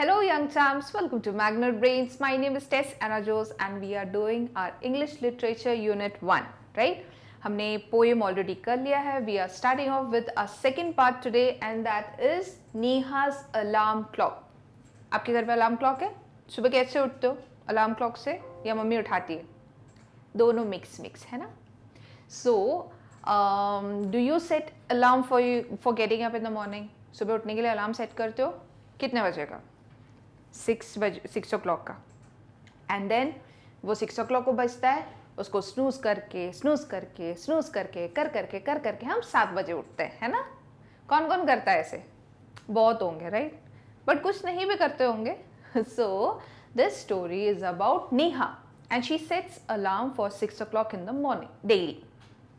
Hello, young champs. Welcome to Magnet Brains. My name is Tess Anajos, and we are doing our English Literature Unit 1. Right? हमने poem already कर लिया है. We are starting off with a second part today, and that is Neha's alarm clock. आपके घर पे alarm clock है? सुबह कैसे उठते हो? अलार्म क्लॉक से या मम्मी उठाती है? दोनों मिक्स है ना? So, do you set alarm for getting up in the morning? सुबह उठने के लिए अलार्म सेट करते हो? कितने बजे का? 6 o'clock का. एंड देन वो 6 o'clock को बजता है, उसको स्नूज करके कर करके हम 7 बजे उठते हैं, है ना? कौन कौन करता है ऐसे? बहुत होंगे, राइट? बट कुछ नहीं भी करते होंगे. So this story is about Neha and she sets alarm for 6 o'clock in the morning daily.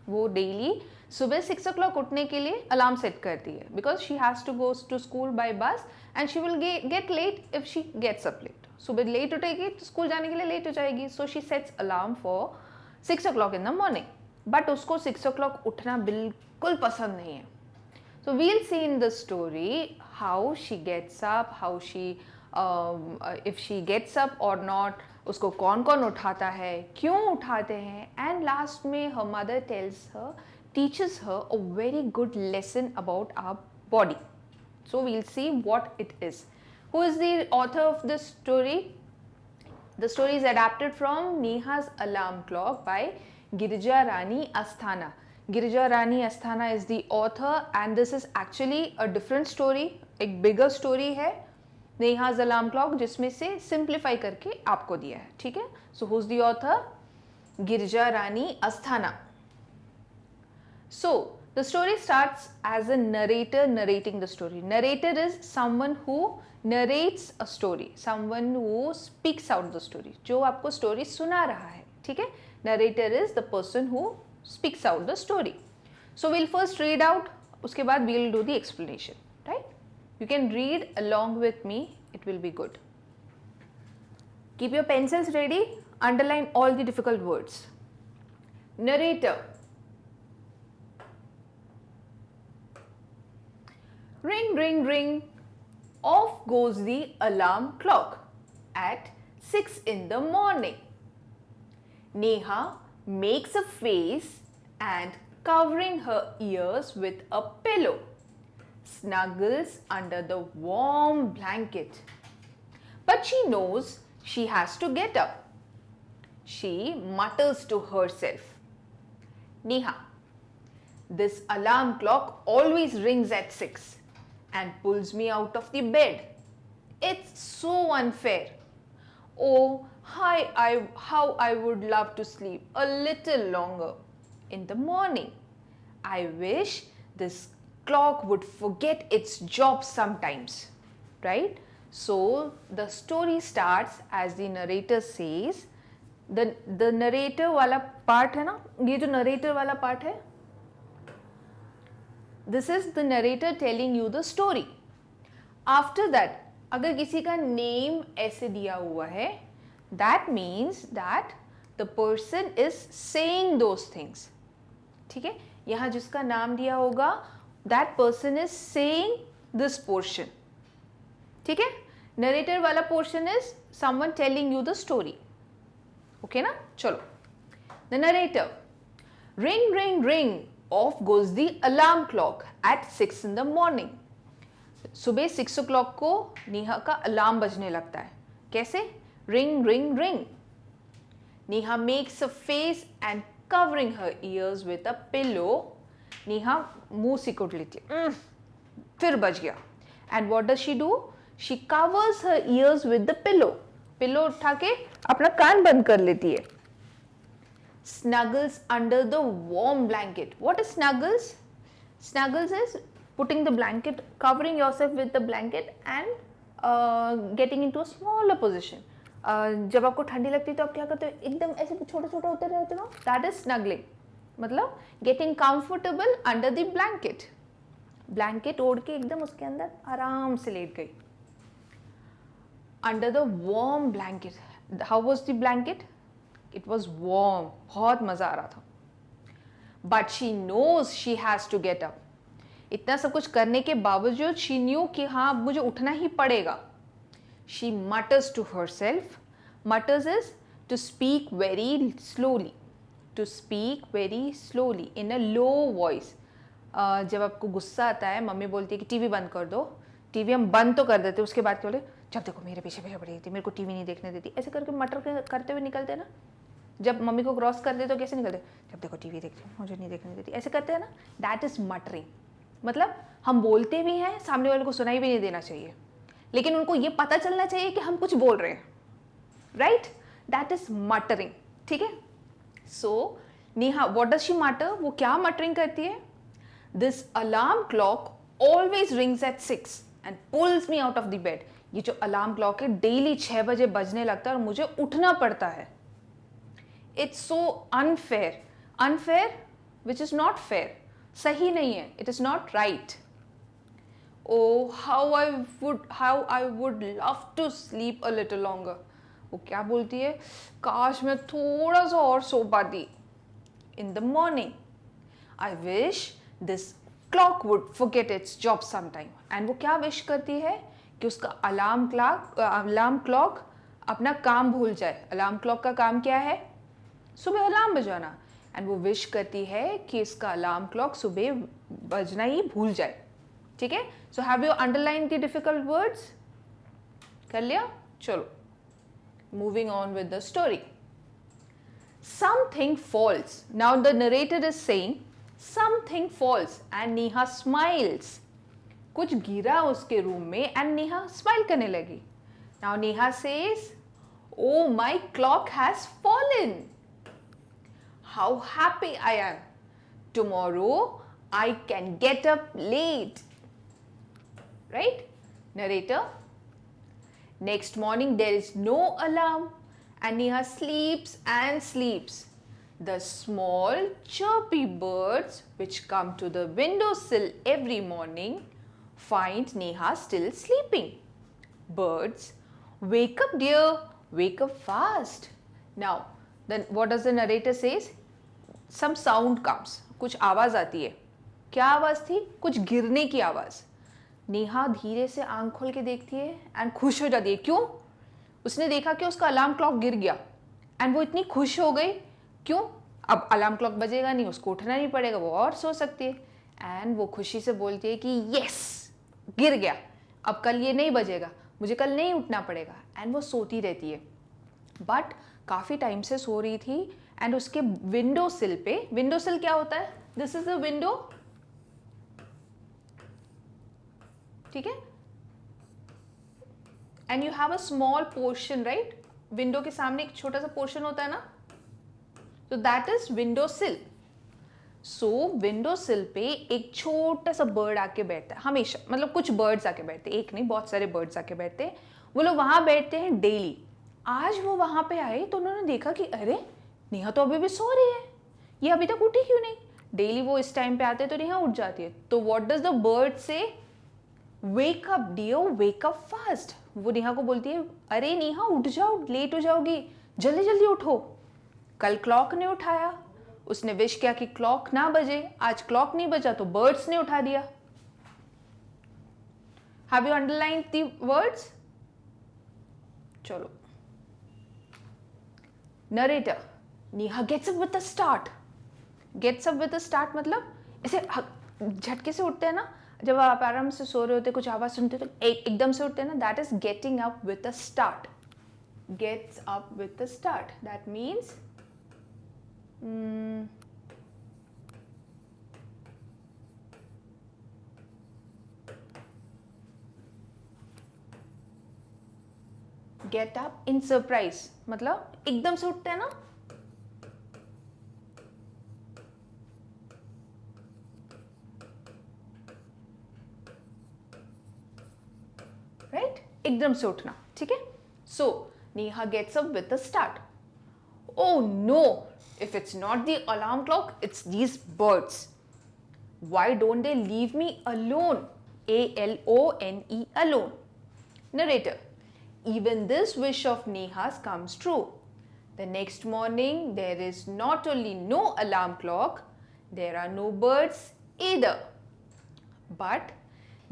वो डेली सुबह 6 o'clock उठने के लिए अलार्म सेट करती है because she has to go to school by bus and she will get late if she gets up late. सुबह late उठेगी तो स्कूल जाने के लिए लेट हो जाएगी. So she sets alarm for 6 o'clock in the morning. But उसको 6 o'clock उठना बिल्कुल पसंद नहीं है. So we'll see in the story how she gets up, how she if she gets up or not, उसको कौन कौन उठाता है, क्यों उठाते हैं, and last में her mother teaches her a very good lesson about our body. So we'll see what it is. Who is the author of this story? The story is adapted from Neha's Alarm Clock by Girija Rani Asthana. Girija Rani Asthana is the author and this is actually a different story. एक bigger story है Neha's Alarm Clock जिसमें से simplify करके आपको दिया है. ठीक है? So who's the author? Girija Rani Asthana. So the story starts as a narrator narrating the story. Narrator is someone who narrates a story, someone who speaks out the story. जो आपको story सुना रहा है. ठीक है? Narrator is the person who speaks out the story. So we'll first read out, उसके बाद we'll do the explanation, right? You can read along with me, it will be good. Keep your pencils ready, underline all the difficult words. Narrator. Ring, ring, ring. Off goes the alarm clock at 6 in the morning. Neha makes a face and covering her ears with a pillow, snuggles under the warm blanket. But she knows she has to get up. She mutters to herself, Neha, this alarm clock always rings at 6 and pulls me out of the bed. It's so unfair. Oh, how I would love to sleep a little longer in the morning. I wish this clock would forget its job sometimes, right? So the story starts as the narrator says. The narrator वाला part है ना, ये जो narrator वाला part है, this is the narrator telling you the story. After that, अगर किसी का name ऐसे दिया हुआ है, that means that the person is saying those things. ठीक है? यहाँ जिसका नाम दिया होगा, that person is saying this portion. ठीक है? Narrator वाला portion is someone telling you the story. Okay ना? चलो. The narrator. Ring, ring, ring. Off goes the alarm clock at 6 in the morning. सुबह 6 o'clock को नेहा का अलार्म बजने लगता है. कैसे? Ring, ring, ring. Neha makes a face and covering her ears with a pillow. Neha मुंह सिकुड़ लेती है. फिर बज गया. And what does she do? She covers her ears with the pillow. Pillow उठा के अपना कान बंद कर लेती है. Snuggles under the warm blanket. What is snuggles? Snuggles is putting the blanket, covering yourself with the blanket and getting into a smaller position. जब आपको ठंडी लगती है तो आप क्या करते हो? एकदम ऐसे छोटा छोटा होते रहते हो. That is snuggling. मतलब getting comfortable under the blanket. Blanket ओढ़ के एकदम उसके अंदर आराम से लेट गई. Under the warm blanket. How was the blanket? It was warm. बहुत मजा आ रहा था. But she knows she has to get up. इतना सब कुछ करने के बावजूद she knew कि हाँ मुझे उठना ही पड़ेगा. She mutters to herself. Mutters is to speak very slowly. To speak very slowly in a low voice. जब आपको गुस्सा आता है, मम्मी बोलती है कि टीवी बंद कर दो, टीवी हम बंद तो कर देते, उसके बाद क्या बोले, जब देखो मेरे पीछे पीछे पड़ी थी, मेरे को टीवी नहीं देखने देती, ऐसे करके मटर करते हुए निकलते हैं ना. जब मम्मी को क्रॉस कर दे तो कैसे निकलते, जब देखो टीवी देखती हूँ, मुझे नहीं देखने देती, ऐसे करते हैं ना. That is muttering. मतलब हम बोलते भी हैं, सामने वाले को सुनाई भी नहीं देना चाहिए, लेकिन उनको ये पता चलना चाहिए कि हम कुछ बोल रहे हैं. Right, that is muttering. ठीक है. So Neha, what does she mutter, वो क्या मटरिंग करती है. This alarm clock always rings at 6 and pulls me out of the bed. ये जो अलार्म क्लॉक है डेली 6 बजे बजने लगता है और मुझे उठना पड़ता है. It's so unfair. Unfair which is not fair. सही नहीं है. It is not right. Oh, how I would love to sleep a little longer. वो क्या बोलती है, काश मैं थोड़ा सा और सो पाती. In the morning, I wish this clock would forget its job sometime. And वो क्या विश करती है कि उसका अलार्म क्लॉक अपना काम भूल जाए. अलार्म क्लॉक का काम क्या है, सुबह अलार्म बजाना. एंड वो विश करती है कि इसका अलार्म क्लॉक सुबह बजना ही भूल जाए. ठीक है. So have you underline the difficult words. कर लिया. चलो, moving on with the story. Something false. Now the narrator is saying something false and Neha smiles. कुछ गिरा उसके रूम में एंड नेहा स्माइल करने लगी. Now Neha says, oh my clock has fallen. How happy I am. Tomorrow I can get up late. Right? Narrator. Next morning there is no alarm and Neha sleeps and sleeps. The small chirpy birds which come to the windowsill every morning find Neha still sleeping. Birds, wake up dear, wake up fast. Now, then what does the narrator says? Some sound comes. कुछ आवाज आती है. क्या आवाज थी, कुछ गिरने की आवाज. नेहा धीरे से आंख खोल के देखती है एंड खुश हो जाती है. क्यों? उसने देखा कि उसका अलार्म क्लॉक गिर गया एंड वो इतनी खुश हो गई. क्यों? अब अलार्म क्लॉक बजेगा नहीं, उसको उठना नहीं पड़ेगा, वो और सो सकती है. एंड वो खुशी से बोलती है कि यस, गिर गया, अब कल ये नहीं बजेगा, मुझे कल नहीं उठना पड़ेगा. एंड वो सोती रहती है. बट काफ़ी टाइम से सो रही थी एंड उसके विंडो सिल पे, विंडो सिल क्या होता है, दिस इज द विंडो. ठीक है. And you have a small portion, right. Window के सामने एक छोटा सा पोर्शन होता है ना, तो दैट इज विंडो सिल. सो विंडो सिल पे एक छोटा सा बर्ड आके बैठता है हमेशा. मतलब कुछ बर्ड्स आके बैठते हैं, एक नहीं बहुत सारे बर्ड्स आके बैठते हैं. वो लोग वहां बैठते हैं डेली. आज वो वहां पे आए तो उन्होंने देखा कि अरे नेहा तो अभी भी सो रही है, ये अभी तक उठी क्यों नहीं. डेली वो इस टाइम पे आते हैं तो नेहा उठ जाती है. तो what does the bird say, wake up dear, wake up fast. वो नेहा को बोलती है, अरे नेहा उठ जाओ, लेट हो जाओगी, जल्दी जल्दी उठो. कल क्लॉक ने उठाया, उसने विश किया कि क्लॉक ना बजे. आज क्लॉक नहीं बजा तो बर्ड्स ने उठा दिया. Have you underline the words. चलो. Narrator, Neha gets up with a start. Gets up with a start मतलब ऐसे झटके से उठते हैं ना, जब आप आराम से सो रहे होते, कुछ आवाज सुनते तो एकदम से उठते हैं ना, that is getting up with a start. Gets up with a start, that means get up in surprise, मतलब एकदम से उठते हैं ना. राइट, एकदम से उठना. ठीक है. So Neha gets up with the start. Oh no, if it's not the alarm clock, it's these birds. Why don't they leave me alone? A-L-O-N-E, alone. Narrator, even this wish of Neha's comes true. The next morning, there is not only no alarm clock, there are no birds either. But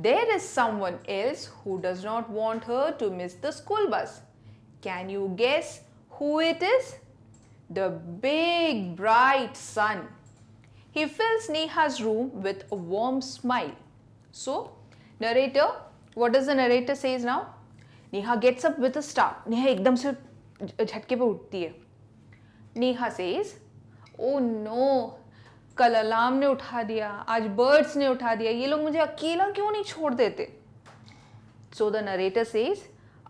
There is someone else who does not want her to miss the school bus. Can you guess who it is? The big bright sun. He fills Neha's room with a warm smile. So, narrator, what does the narrator says now? Neha gets up with a start. Neha एकदम से झटके पे उठती है. Neha says, "Oh no, कल alarm ने उठा दिया, आज बर्ड्स ने उठा दिया, ये लोग मुझे अकेला क्यों नहीं छोड़ देते?" So the narrator says,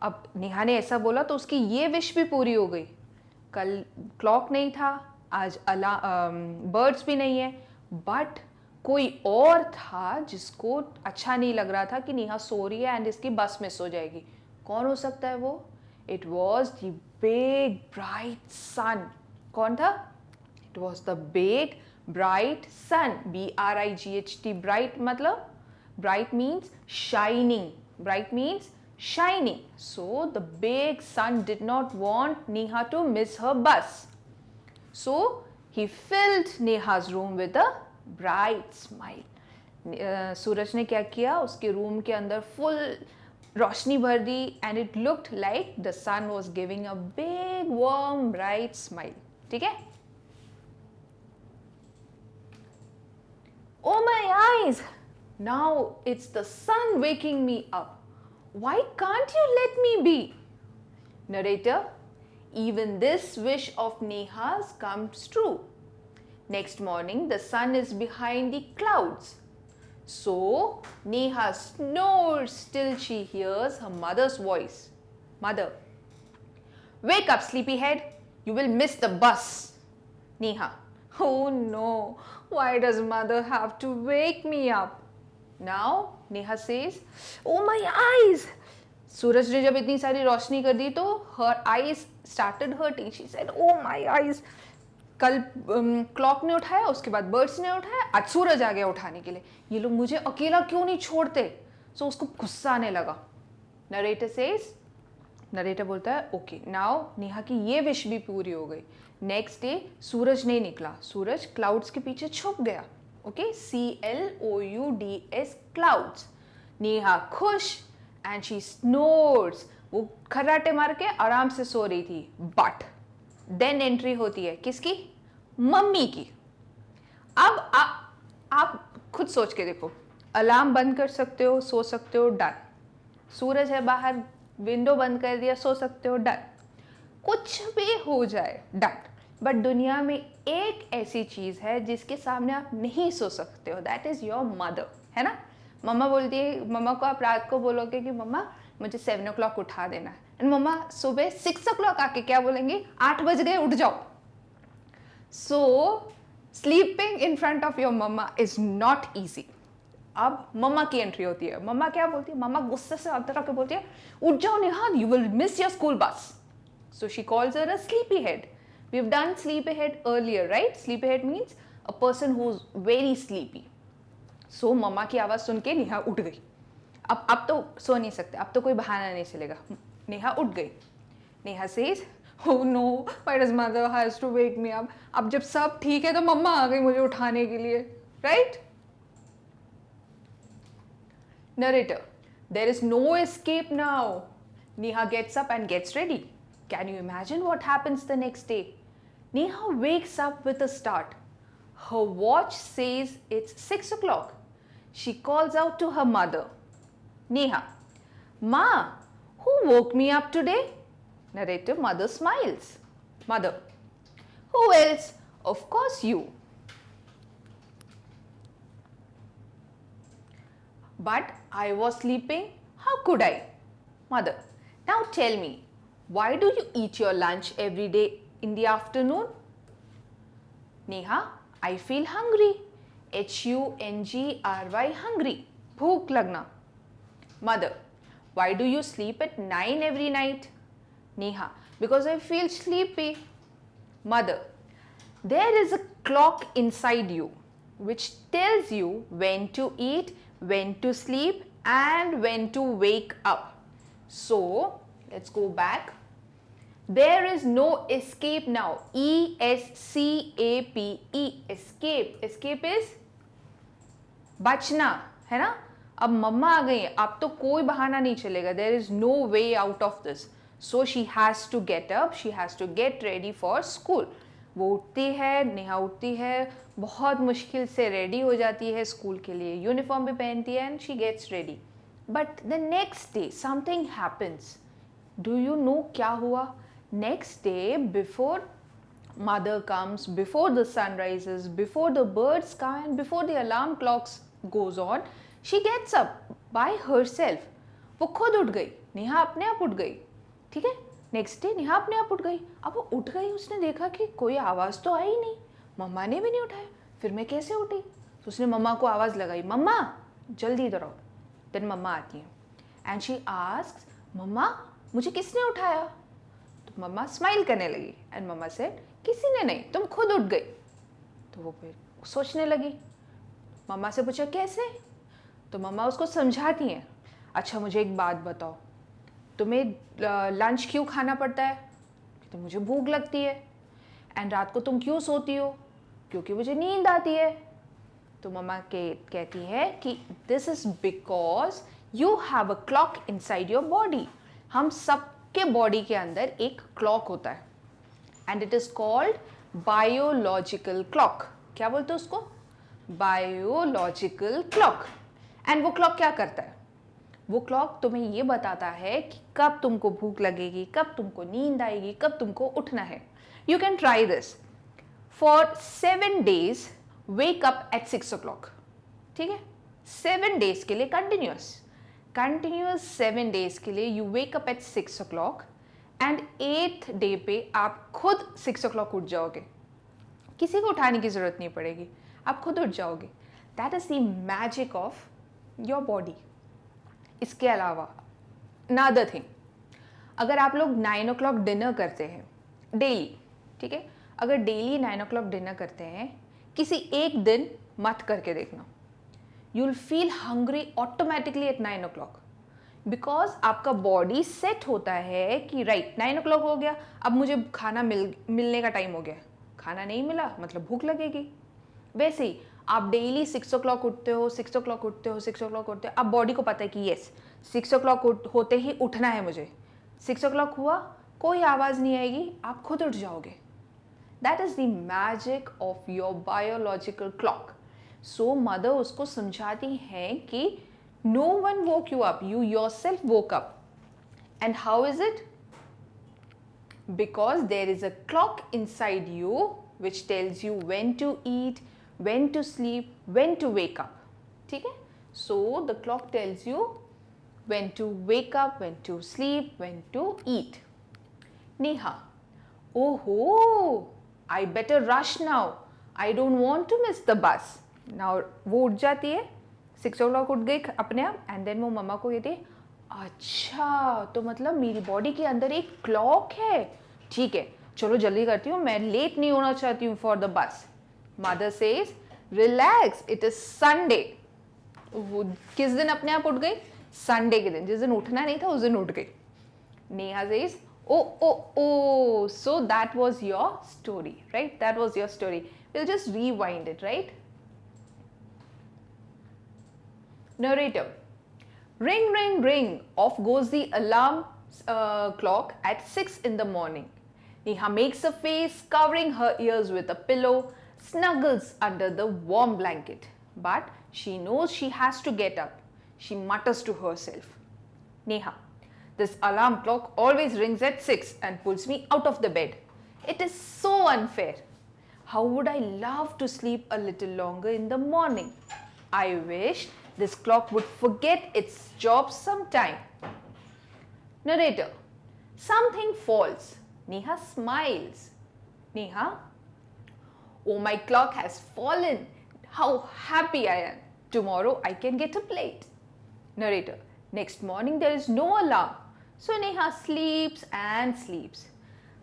अब नेहा ने ऐसा बोला तो उसकी ये विश भी पूरी हो गई. कल क्लॉक नहीं था, आज बर्ड्स भी नहीं है, बट कोई और था जिसको अच्छा नहीं लग रहा था कि नेहा सो रही है एंड इसकी बस मिस हो जाएगी. कौन हो सकता है वो? It was the big bright sun. कौन था? It was the big bright sun. BRIGHT. Bright मतलब, bright means shining. Bright means shining. So the big sun did not want Neha to miss her bus. So he filled Neha's room with a bright smile. सूरज ने क्या किया? उसके room के अंदर full रोशनी भर दी and it looked like the sun was giving a big warm bright smile. ठीक है? Oh my eyes! Now it's the sun waking me up. Why can't you let me be? Narrator, even this wish of Neha's comes true. Next morning, the sun is behind the clouds. So, Neha snores till she hears her mother's voice. Mother, wake up, sleepyhead. You will miss the bus. Neha, oh no, why does mother have to wake me up? Now Neha says, "Oh my eyes!" सूरज ने जब इतनी सारी रोशनी कर दी तो her eyes started hurting. She said, "Oh my eyes!" कल clock ने उठाया, उसके बाद बर्ड्स ने उठाया, आज सूरज आ गया उठाने के लिए. ये लोग मुझे अकेला क्यों नहीं छोड़ते? सो उसको गुस्सा आने लगा. नरेटर सेज, नरेटर बोलता है, ओके नाउ नेहा की ये विश भी पूरी हो गई. नेक्स्ट डे सूरज नहीं निकला, सूरज क्लाउड्स के पीछे छुप गया. Okay, CLOUDS, clouds. नेहा खुश एंड शी स्नोर्स. वो खर्राटे मार के आराम से सो रही थी. बट देन एंट्री होती है किसकी? मम्मी की. अब आप खुद सोच के देखो, अलार्म बंद कर सकते हो, सो सकते हो, डन. सूरज है बाहर, विंडो बंद कर दिया, सो सकते हो, डन. कुछ भी हो जाए, डन. बट दुनिया में एक ऐसी चीज़ है जिसके सामने आप नहीं सो सकते हो, दैट इज़ योर मदर, है ना. मम्मा बोलती है, मम्मा को आप रात को बोलोगे कि मम्मा मुझे 7 o'clock उठा देना है, एंड मम्मा सुबह 6 o'clock आके क्या बोलेंगे? 8 बज गए, उठ जाओ. So sleeping in front of your mama is not easy. अब मम्मा की एंट्री होती है. मम्मा क्या बोलती है? मम्मा गुस्से से अंदर आके बोलती है, उठ जाओ Neha, you will miss your school bus. So she calls her a sleepy head. We've done sleepyhead earlier, right? Sleepyhead means a person who's very sleepy. So मम्मा की आवाज़ सुन के नेहा उठ गई. अब तो सो नहीं सकते, अब तो कोई बहाना नहीं चलेगा. नेहा उठ गई. Neha says, "Oh no, why does mother has to wake me up?" अब जब सब ठीक है तो मम्मा आ गई मुझे उठाने के लिए, right? Narrator, there is no escape now. Neha gets up and gets ready. Can you imagine what happens the next day? Neha wakes up with a start. Her watch says it's 6 o'clock. She calls out to her mother. Neha, Ma, who woke me up today? Narrator, mother smiles. Mother, who else? Of course you. But I was sleeping. How could I? Mother, now tell me, why do you eat your lunch every day in the afternoon? Neha, I feel hungry. HUNGRY, hungry. भूख लगना. Mother, why do you sleep at 9 every night? Neha, because I feel sleepy. Mother, there is a clock inside you which tells you when to eat, when to sleep, and when to wake up. So, let's go back. There is no escape now. ESCAPE, escape. Escape is बचना, है ना. अब मम्मा आ गई, अब तो कोई बहाना नहीं चलेगा, there is no way out of this. So she has to get up, she has to get ready for school. वो उठती है, नेहा उठती है, बहुत मुश्किल से रेडी हो जाती है स्कूल के लिए, यूनिफॉर्म भी पहनती है and she gets ready. But the next day something happens. Do you know क्या हुआ? Next day before mother comes, before the sun rises, before the birds come and before the alarm clocks goes on, she gets up by herself. वो खुद उठ गई, नेहा अपने आप उठ गई. ठीक है, नेक्स्ट डे नेहा अपने आप उठ गई. अब वो उठ गई, उसने देखा कि कोई आवाज़ तो आई नहीं, मम्मा ने भी नहीं उठाया, फिर मैं कैसे उठी? तो उसने मम्मा को आवाज़ लगाई, मम्मा जल्दी इधर आओ. देन मम्मा आती है एंड शी आस्क्स, मम्मा मुझे किसने उठाया? तो मम्मा स्माइल करने लगी एंड मम्मा सेड, किसी ने नहीं, तुम खुद उठ गई. तो वो फिर सोचने लगी. मम्मा से पूछा कैसे? तो मम्मा उसको समझाती हैं, अच्छा मुझे एक बात बताओ, तुम्हें लंच क्यों खाना पड़ता है? तो मुझे भूख लगती है. एंड रात को तुम क्यों सोती हो? क्योंकि मुझे नींद आती है. तो मम्मा कहती है कि this is because you have a clock inside your body. हम सबके बॉडी के अंदर एक क्लॉक होता है and it is called biological clock. क्या बोलते हैं उसको? Biological clock. एंड वो क्लॉक क्या करता है? वो क्लॉक तुम्हें ये बताता है कि कब तुमको भूख लगेगी, कब तुमको नींद आएगी, कब तुमको उठना है. You can try this for 7 days. Wake up at 6 o'clock. ठीक है, 7 days के लिए कंटिन्यूस 7 days के लिए you wake up at 6 o'clock and 8th day पे आप खुद 6 o'clock उठ जाओगे. किसी को उठाने की ज़रूरत नहीं पड़ेगी, आप खुद उठ जाओगे. That is the magic of your body. इसके अलावा अनदर थिंग, अगर आप लोग 9 o'clock डिनर करते हैं डेली, ठीक है, अगर डेली 9 o'clock डिनर करते हैं, किसी एक दिन मत करके देखना. You will feel hungry automatically at 9 o'clock. Because आपका बॉडी सेट होता है कि राइट 9 o'clock हो गया, अब मुझे खाना मिलने का टाइम हो गया. खाना नहीं मिला मतलब भूख लगेगी. वैसे ही आप डेली 6 o'clock उठते हो, 6 o'clock उठते हो, 6 o'clock उठते हो. अब बॉडी को पता है कि येस 6 o'clock होते ही उठना है मुझे. 6 o'clock हुआ, कोई आवाज़ नहीं आएगी, आप खुद उठ जाओगे. That is the magic of your biological clock. So mother उसको समझाती हैं कि no one woke you up, you yourself woke up. And how is it? Because there is a clock inside you which tells you when to eat, when to sleep, when to wake up. ठीक है? So the clock tells you when to wake up, when to sleep, when to eat. Neha, oh, I better rush now. I don't want to miss the bus. Now वो उठ जाती है, 6 o'clock उठ गई अपने आप. एंड देन वो मम्मा को कहती है, अच्छा तो मतलब मेरी बॉडी के अंदर एक क्लॉक है, ठीक है चलो जल्दी करती हूँ, मैं लेट नहीं होना चाहती हूँ for the bus. Mother says relax, it is Sunday. वो किस दिन अपने आप उठ गई? संडे के दिन, जिस दिन उठना नहीं था उस दिन उठ गई. Neha says oh, so that was your story, right? That was your story. Will just rewind it, right? Narrator. Ring, ring, ring. Off goes the alarm clock at 6 in the morning. Neha makes a face, covering her ears with a pillow, snuggles under the warm blanket. But she knows she has to get up. She mutters to herself, Neha, this alarm clock always rings at 6 and pulls me out of the bed. It is so unfair. How would I love to sleep a little longer in the morning? I wish this clock would forget its job sometime. Narrator. Something falls. Neha smiles. Neha. Oh, my clock has fallen. How happy I am. Tomorrow I can get a plate. Narrator. Next morning there is no alarm. So Neha sleeps and sleeps.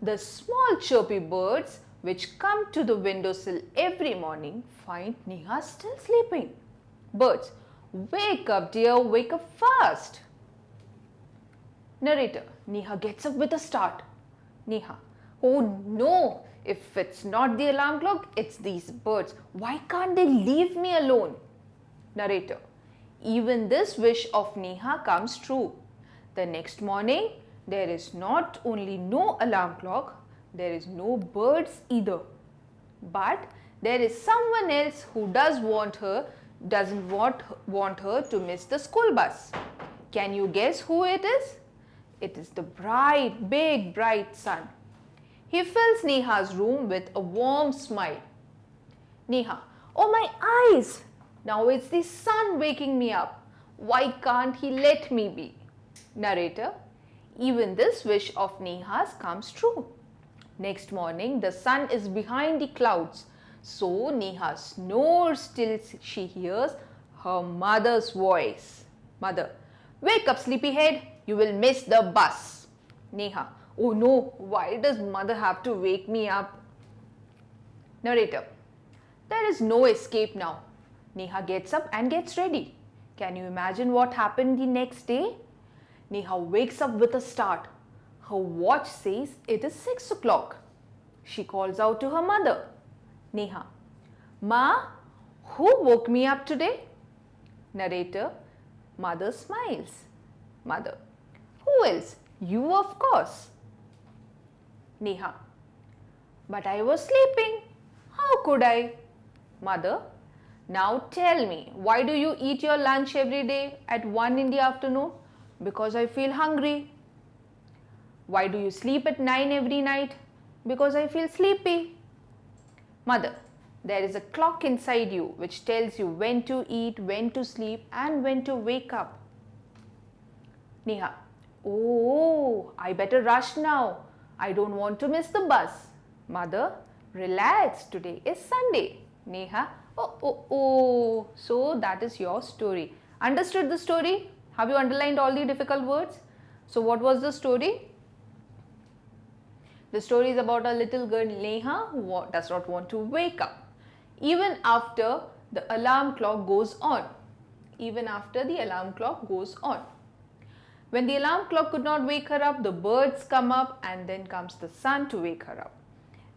The small chirpy birds which come to the windowsill every morning find Neha still sleeping. Birds. Wake up, dear, wake up fast. Narrator. Neha gets up with a start. Neha. Oh no, if it's not the alarm clock, it's these birds. Why can't they leave me alone? Narrator. Even this wish of Neha comes true. The next morning, there is not only no alarm clock, there is no birds either. But there is someone else who doesn't want her to miss the school bus. Can you guess who it is? It is the big bright sun. He fills Neha's room with a warm smile. Neha, oh my eyes! Now it's the sun waking me up. Why can't he let me be? Narrator, even this wish of Neha's comes true. Next morning, the sun is behind the clouds. So Neha snores till she hears her mother's voice. Mother, wake up, sleepyhead. You will miss the bus. Neha, oh no, why does mother have to wake me up? Narrator, there is no escape now. Neha gets up and gets ready. Can you imagine what happened the next day? Neha wakes up with a start. Her watch says it is 6 o'clock. She calls out to her mother. Neha, Ma, who woke me up today? Narrator, mother smiles. Mother, who else? You, of course. Neha, but I was sleeping. How could I? Mother, now tell me, why do you eat your lunch every day at 1 in the afternoon? Because I feel hungry. Why do you sleep at 9 every night? Because I feel sleepy. Mother, there is a clock inside you which tells you when to eat, when to sleep, and when to wake up. Neha, oh, I better rush now. I don't want to miss the bus. Mother, relax, today is Sunday. Neha, oh. So that is your story. Understood the story? Have you underlined all the difficult words? So what was the story? The story is about a little girl Neha who does not want to wake up even after the alarm clock goes on. Even after the alarm clock goes on. When the alarm clock could not wake her up, the birds come up and then comes the sun to wake her up.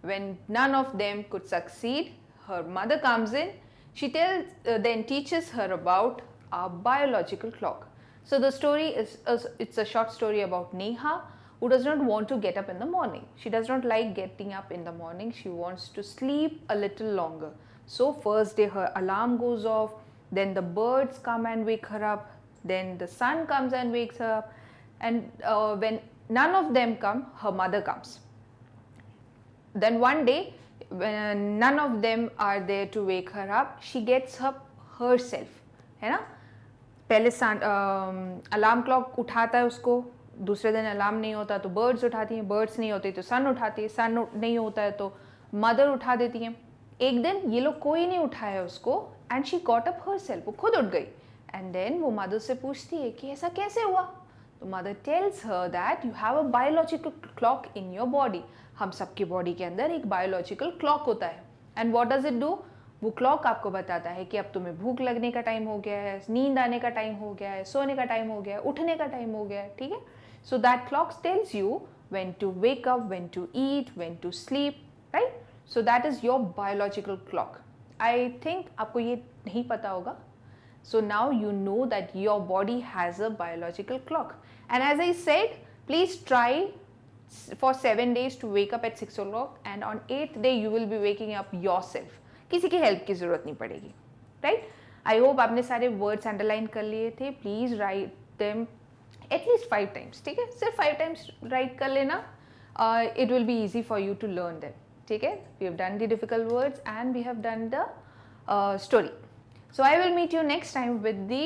When none of them could succeed, her mother comes in. She then teaches her about our biological clock. So the story is it's a short story about Neha who does not want to get up in the morning. She does not like getting up in the morning. She wants to sleep a little longer. So first day her alarm goes off, then the birds come and wake her up, then the sun comes and wakes her up, and when none of them come, her mother comes. Then one day, when none of them are there to wake her up, she gets up herself, है ना? पहले alarm clock उठाता है उसको, दूसरे दिन alarm नहीं होता तो बर्ड्स उठाती हैं, बर्ड्स नहीं होती तो सन उठाती है, सन नहीं होता है तो मदर उठा देती हैं. एक दिन ये लोग कोई नहीं उठाया उसको and she got up herself, वो खुद उठ गई. एंड देन वो मदर से पूछती है कि ऐसा कैसे हुआ. तो mother tells her that you have a biological clock in your body. हम सबकी बॉडी के अंदर एक बायोलॉजिकल क्लॉक होता है. And what does it do? वो क्लॉक आपको बताता है कि अब तुम्हें भूख लगने का टाइम हो गया है, नींद आने का टाइम हो गया है, सोने का टाइम हो गया है, उठने का टाइम हो गया है. ठीक है. So that clock tells you when to wake up, when to eat, when to sleep, right. So that is your biological clock. I think आपको ये नहीं पता होगा. So now you know that your body has a biological clock. And as I said, please try for 7 days to wake up at 6 o'clock, and on 8th day you will be waking up yourself. किसी की help की ज़रूरत नहीं पड़ेगी, right. I hope आपने सारे words underline कर लिए थे. Please write them at least 5 times. ठीक है, सिर्फ 5 टाइम्स राइट कर लेना. It will be easy for you to learn them. ठीक है, we have done the difficult words and we have done the story. So I will meet you next time with the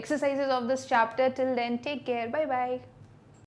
exercises of this chapter. Till then, take care. Bye bye.